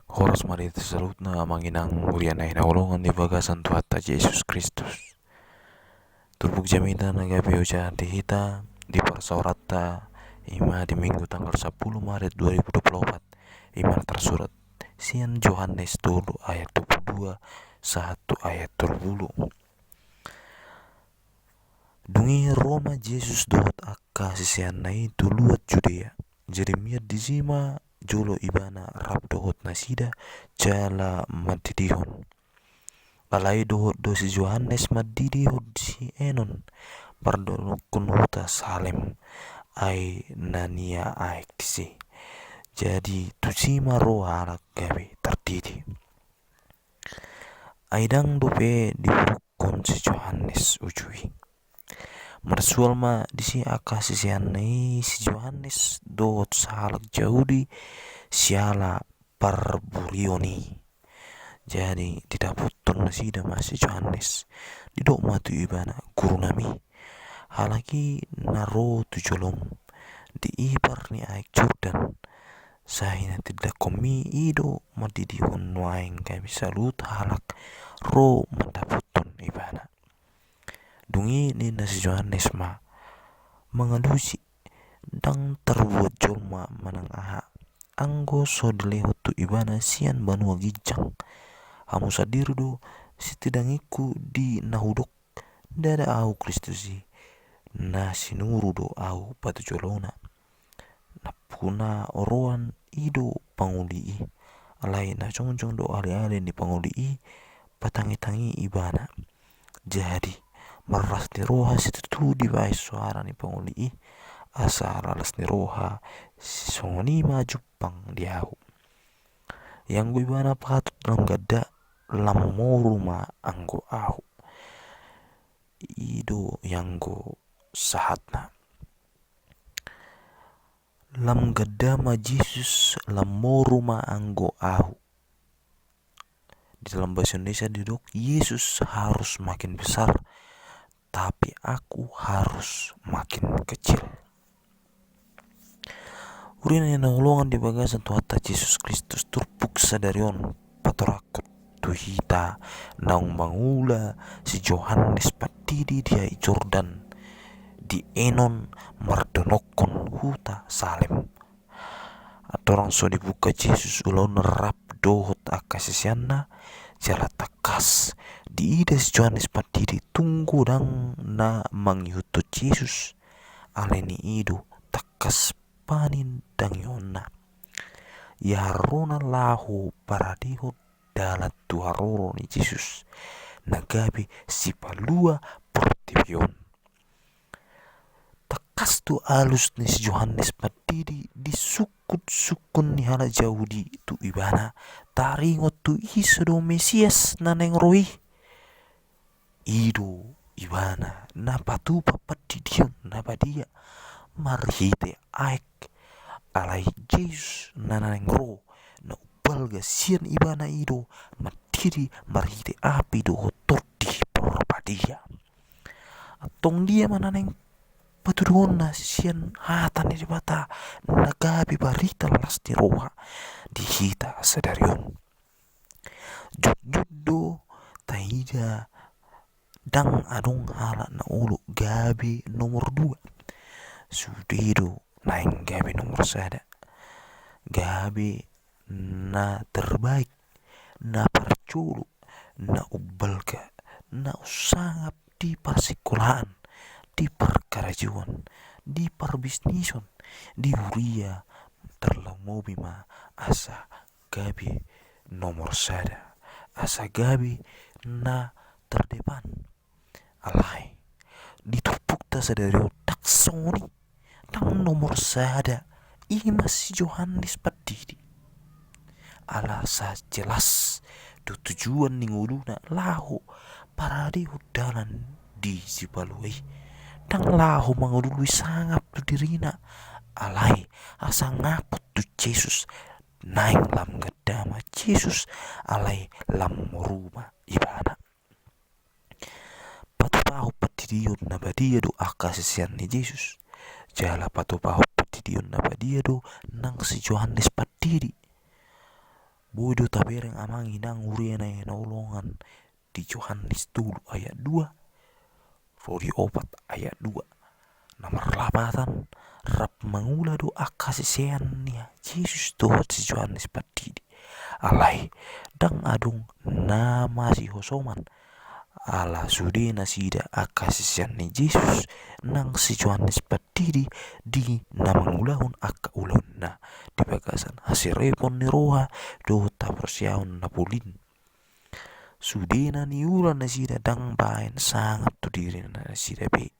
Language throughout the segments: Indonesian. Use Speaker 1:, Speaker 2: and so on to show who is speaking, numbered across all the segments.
Speaker 1: Horas mari salutna manginang uriana ina ulungan di bagasan Tuhan Yesus Kristus. Turbuk jamita nagapi uca di hita di persaurata ima di minggu tanggal 10 Maret 2024. Ima tersurat Sian Yohanes dulu ayat 22 1 ayat 20. Dungi Roma Jesus dohot akka sisian nai tuluat Judea. Jeremia dizima jolo ibana rab dohot nasida jala madidihon. Alai dohot dosi Yohanes madidihon si enon pardonokun huta Salem ai nania aik disi. Jadi tusima roha alak gawe terdidi. Aidang dope diburukon si Yohanes ujui. Marsual ma disi aka sisian nai si Yohanes dohot salak Yahudi siala parburioni. Jadi tidak puton nasida masih Yohanes didok matu ibana guru nami halaki naro tujolom di ibar ni aik Jordan sahina tidak komi ido madidi nuaing kami salut halak ro mendaputon ibana dungi ni nasi Yohanes ma mengalusi dang terbuat jolma manang aha anggo so dilehotu ibana sian banua gijang hamu sadir do sitidangiku di nahudok dada au Kristusi na sinuru do au patu jolona na puna oroan ido panguli alai na cong do ale ni panguli patangi ibana jadi meras ni roha situ di bai suara ni panguli asa lalas ni roha si songoni maju pang diau yang gue ibana patut dalam gada lamoruma anggo ahu ido yang go sahatna lam gada ma Jesus lamoruma anggo ahu. Di dalam bahasa Indonesia duduk Yesus harus makin besar tapi aku harus makin kecil. Urina yang nolongan di bagasan Tuhan Yesus Kristus turpuk sadarion patorakut tuhita naung mangula si Yohanes patidi dia Jordan di enon mardonokon huta Salem atorang so dibuka Jesus ulon rap dohot akasisianna jala takas di ida si Yohanes patidi tunggu dang na mangyuto Jesus aleni ido takas panin dang yonna ya rona lahu paradihot dalat tuharoro ni Jesus nagabi si palua portivion takas tu alus ni si Yohanes patidi di sukun ni hala Yahudi tu ibana taringot tu iso Mesias naneng roi ido ibana napatu papadidion nabadia marhite aik alai Jesus naneng ro na upalga sian ibana ido matiri marhite api do hotordi porpadia atong dia mananeng patudona sian hatan di bata nagabi barita lalas di roha di hita sadarion juddo taida dang adong hala na ulu gabi nomor 2 sudido naing gabi nomor 1 gabi na terbaik na parculu na ubalka na usangap di persekolahan di perkarajuan di perbisnisan di huria terlamobi ma asa gabi nomor 1 asa gabi na terdepan alai ditupuk ta sadari taksoni tang nomor 1 ima si Yohanes padidi alasa jelas do tujuan ninguluna lahu paradi hudalan di sibalui tang lahu mangulului sangap tu dirina alai asa ngapot tu Jesus naing lam gadama Jesus alai lam moruma ibana patupahu patidion na badia do akasisian ni Jesus jala patupahu patidion na badia do nang si Yohanes patidi Bodo tabereng amang inang uriana nolongan di Yohanes 10 ayat 2, Rodi 4 ayat 2. Nomor 8 rap mangula do kasih seannya Yesus doat si Yohanes patidi alai dang adung nama si hosoman ala sudena sida akasisian ni Yesus nang si Yohanes patidi di namangulahun aka ulahun na di bagasan hasirepon ni roha do taprosiaun na pulin sudena ni ulan na sida dang bain sangat tu diri na sida be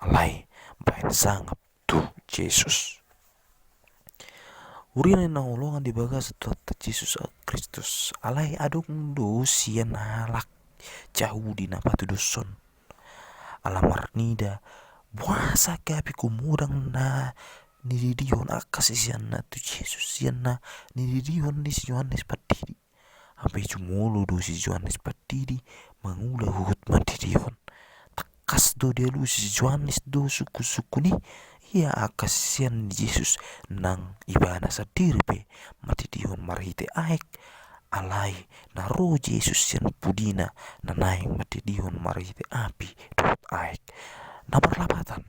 Speaker 1: alai bain sangat tu Yesus urina na ulongan di bagas tuatta Yesus Kristus alai adung do sian halak jauh di napatu dusun alamar nida buasa gabi kumudang na nididion akasisian na tu Yesus sian na nididion di si Yohanes patidi sampai cumulu do si Yohanes patidi mangula hut madidion takas do dia lu si Yohanes do suku-suku ni ia akasisian Yesus nang ibana sadiri be madidion marhite aek alai na roh Yesus sian pudina na naing madidion marhite api dot aek na perlapatan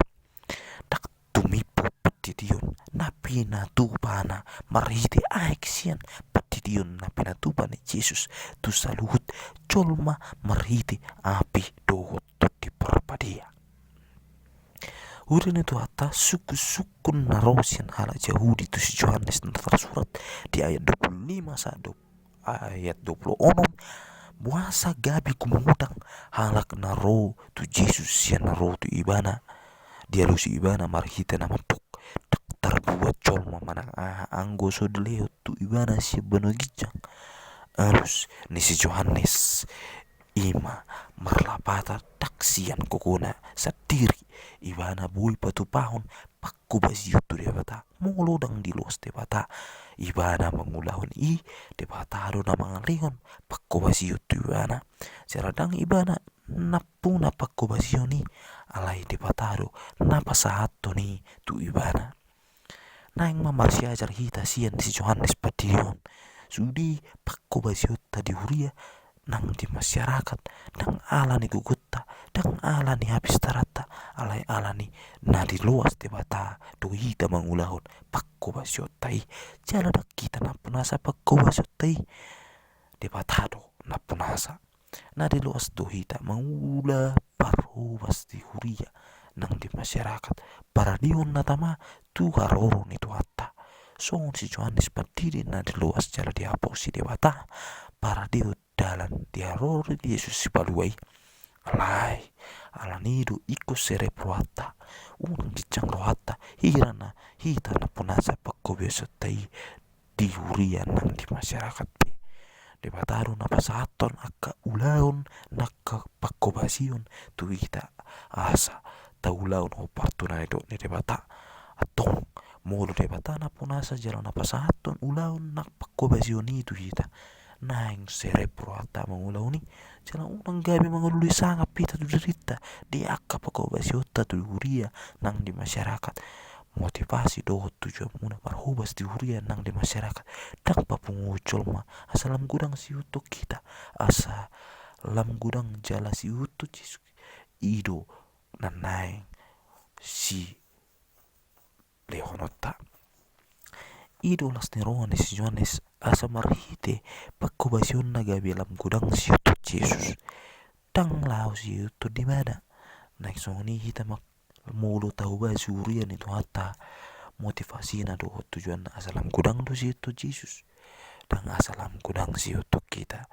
Speaker 1: dak tumipu patidion napi na tupana marhite aek sian patidion napi na tupana Yesus tu saluhut colma marhite api dot di perpadia urin itu atas suku-suku narosian ala Yahudi tu si Yohanes na tersurat di ayat 25 sado ayat 26 buasa gabi kumudang halak naro tu Yesus sian naro tu ibana dia lu si ibana marhita nama puk terbuat colma manang anggo so deleo tu ibana si benogijang alus ni si Yohanes ima marlapata taksian kokona sadiri ibana bui patu pahon pakku basiutu de bata molodang di los de bata ibana mangulahon de bata do na mangalihon pakku basiutu ibana saradang ibana napuna pakku basioni alai de bata do napa sahato ni tu ibana naing mamarsi ajar hita sian si Yohanes patidion sudi pakku basiutta di huria nang di masyarakat dang ala ni gugutta dang ala ni habis tarata alai ala ni na di luas de bata do hita mangulahon pakko basiotai jala dak kita na punasa pakko basiotai de bata do na punasa na di luas do hita mangula paru di huria nang di masyarakat para dion na tama tu haroro ni tu hatta song si Yohanes patiri na di luas jala di aposi de bata para dion dalan diarori Yesus si paluai alai ala nido iko sere proata unang dicang rohata hirana hita na punasa pakko biasa tai di huria nang di masyarakat de bataru na pasaton akka ulaun nakka pakko basion tu hita asa taulaun ho partuna do ni de bata atong mulu de bata na punasa jalan na pasaton ulaun nak pakko basion itu hita naing cerebro ata mangulau ni jalan unang gabi mangului sanga pita tu derita di akka pako basiota tu huria nang di masyarakat motivasi do tujuan muna marhubas di huria nang di masyarakat dang papungucol ma asalam gudang si utuk kita asa lam gudang jala si utuk ido nanai si lehonota ido las nerones si Yohanes asa marhite pakko basion na gabi lam gudang si utuk Yesus dang lau si utuk di mana naik songni hita mak mulu tahu ba surian itu hatta motivasi na do tujuan asalam gudang do si utuk Yesus dang asalam gudang si utuk kita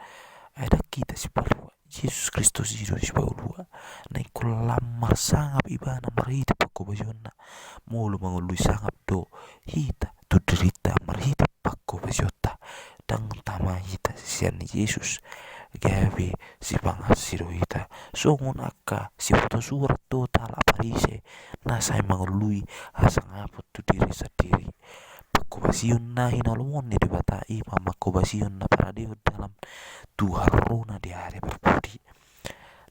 Speaker 1: ada kita si palua Yesus Kristus hidup si palua naik lamar sangap ibana marhite pakko basion na mulu mangului sangap do hita tu derita marhite pakko basiota dang tama hita sian Yesus gabi si pangasiro hita songon akka si foto surat total aparise na say mangului asang apot tu diri sendiri pakko basion na hinalumon ni dibatai pamakko basion na para dio dalam tu haruna di hari berbudi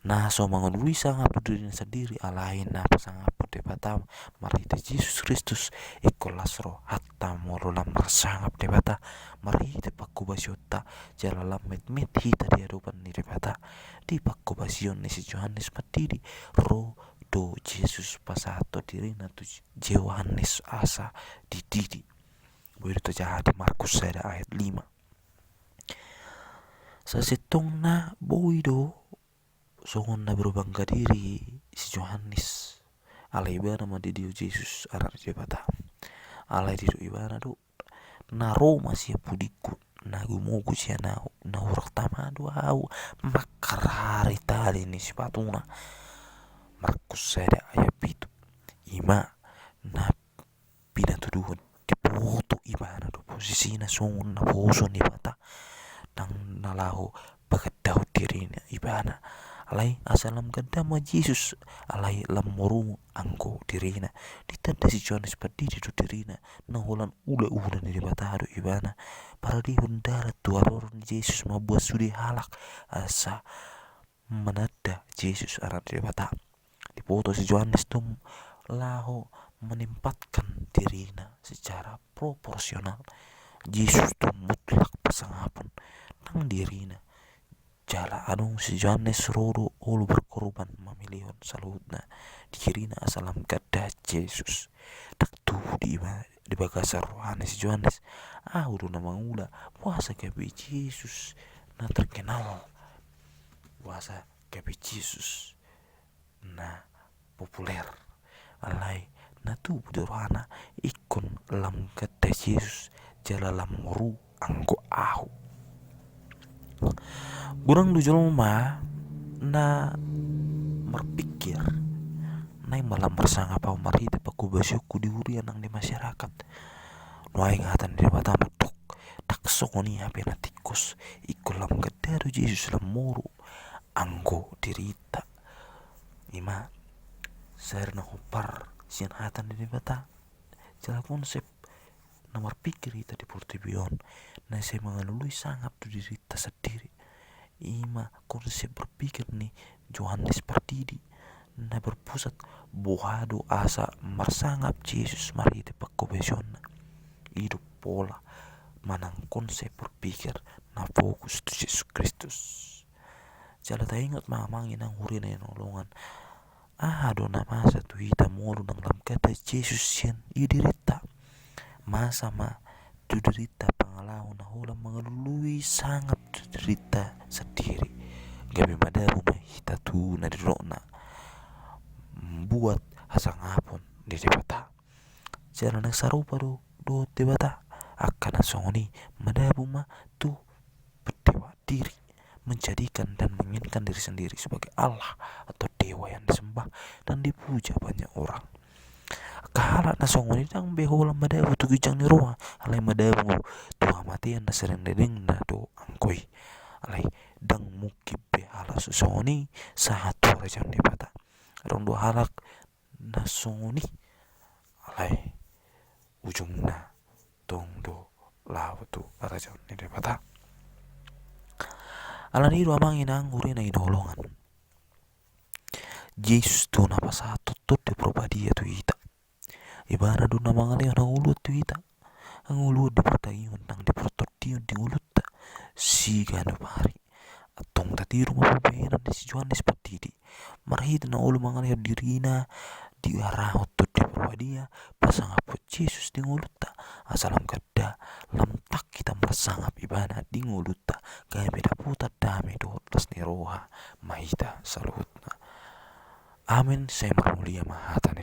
Speaker 1: Nah so mangunului sangapu dirinya sendiri alain na pasangapu de bata marita Yesus Kristus ikolas roh hatta morolam marsangap de bata marita pakku basyota jalalam met hita di hadapan ni de bata di pakku basyon ni si Yohanes Patidi roh do Yesus pasato dirina tu Yohanes asa di didi begitu jahat Markus ada ayat 5 sasetong na boido songon na berbangga diri si Yohanes alai ibana ma di Dio Yesus anak di bata alai di ibana do na Roma sia pudiku na gumogu sia na urak tama do au makarari tadi ni si patuna Markus ada ayat itu ima na pina tuduhan di poto ibana do posisi na songon na boson di bata nang nalahu bagadau dirinya ibana alai asalam kadama Yesus alai lammoru angko dirina ditanda si Yohanes Patidi do dirina na holan ula ni batado ibana para di hundara tuaroron Yesus mabuat sudi halak asa menada Yesus anak di bata di foto si Yohanes tum laho menempatkan dirina secara proporsional Yesus tuh mutlak pasangapun nang dirina jala anung si Yohanes rodo ulu berkorban mamilion salutna dikirina asalam kada Yesus tak tuh di bagasar rohani si Yohanes udah nama ula puasa kabe Yesus na terkenal puasa kabe Yesus na populer alai na tu rohana ikon lam kada Yesus jala lam moru angko ahu gurang du jelma na berpikir nai malam bersangap apa marita paku basyuku di hurian nang di masyarakat nuai ngatan di bata mutuk tak songoni ape na tikus ikulam gedaru Yesus lam muru anggo dirita ima serna hopar sian hatan di bata jala konsep nomor pikir kita di Portibion nah saya mengalului sangap tu dirita sendiri ima konsep berpikir nih Yohanes Patidi na berpusat bohado asa marsangap Yesus marite pakkobesion hidup pola manang konsep berpikir na fokus tu Yesus Kristus jala ta ingat mamangin ang huri na nolongan do na masa tu hita mulu nang lam kata Yesus sian idirita masa ma tu derita pangalaw na hulang mengelului sangat tu derita sendiri gabi madabu mahita tu na dirona buat hasang apon di debata jalan nagsarupa do debata akan asongoni madabu ma tu berdewa diri menjadikan dan menginginkan diri sendiri sebagai Allah atau dewa yang disembah dan dipuja banyak orang kahala na songoni dang behola madabu tu gijang ni roa alai madabu tuha matian na sering dedeng na do angkoi alai dang mukib behala songoni satu rajang di bata rong do halak na songoni alai ujung na tong do lao tu rajang ni bata alani do amang inang uri na inolongan Yesus tu na pasato tu de probadia tu ita ibara do na mangali na ulut tu ita ang ulut di pertayon nang di pertotion di ulut ta si gano pari atong tatiru mapabenan di si Yohanes Patidi marahit na ulo mangali dirina di arahot tu di probadia pasangapot Yesus di ulut ta asalam kada lamtak kita mersangap ibana di ulut ta kaya beda putar dami do las ni roha mahita salutna amin saya mulia mahatan